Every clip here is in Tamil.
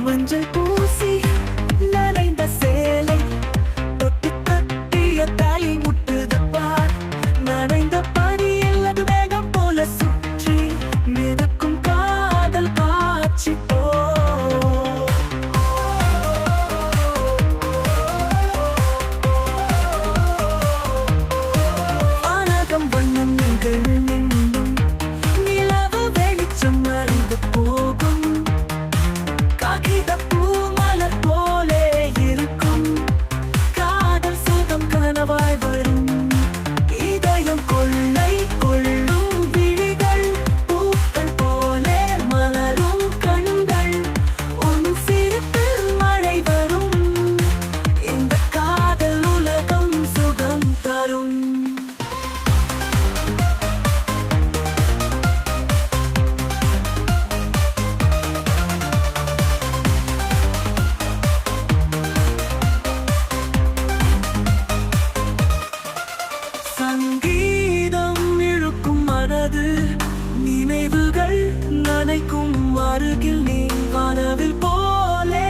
மஞ்சள் பூசி நனைந்த சேலை தொட்டு தட்டிய தாலி முட்டுது பார். நனைந்த பனியில் அது மேகம் போல சுற்றி மிதக்கும் காதல் காட்சி போ. வானகம் வண்ணம் நிகழ்ந்தும் நிலவு வெளிச்சம் மறைந்து போகும். காகிதப்பூ மலர் போலே இருக்கும். காதல் சுகம் கனவாய் வரும். இதயம் கொள்ளை கொள்ளும் விழிகள். பூக்கள் போலே மலரும் கண்கள். உன் சிரிப்பில் மழை வரும். இந்த காதல் உலகம் சுகம் தரும். சங்கீதம் இழுக்கும் மனது. நினைவுகள் நனைக்கும் அருகில் நீ. வானவில் போலே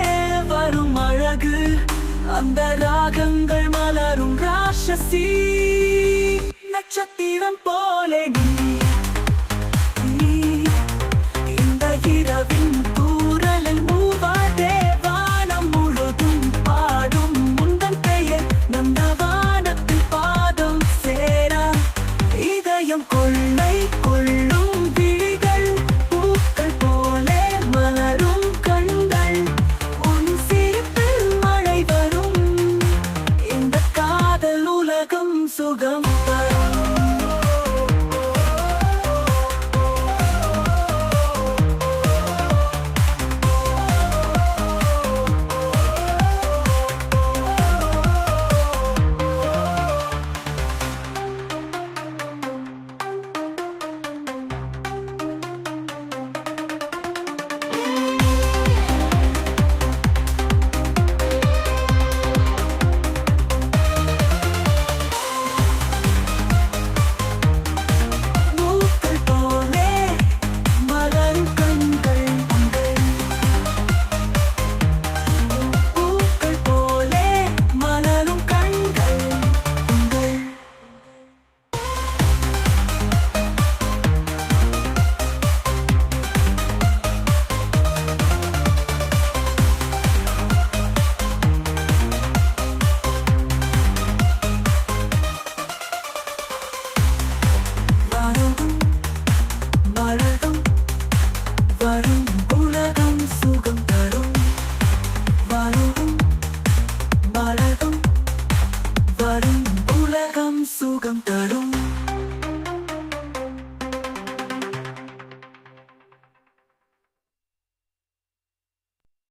வரும் அழகு. அந்த ராகங்கள் மலரும் ராட்சசி. நட்சத்திரம் போலே நீ இந்த இரவின் தூறலில் மூவாதே. வானம் முழுதும் பாடும் முந்தன் பெயர். நந்த வானத்தில் பாதம் சேர. இதயம் கொள்ளை கொள்ளும் விழிகள். பூக்கள் போலே மலரும் கண்கள். உன் சிரிப்பில் மழை வரும். இந்த காதல் உலகம் சுகம் தரும்.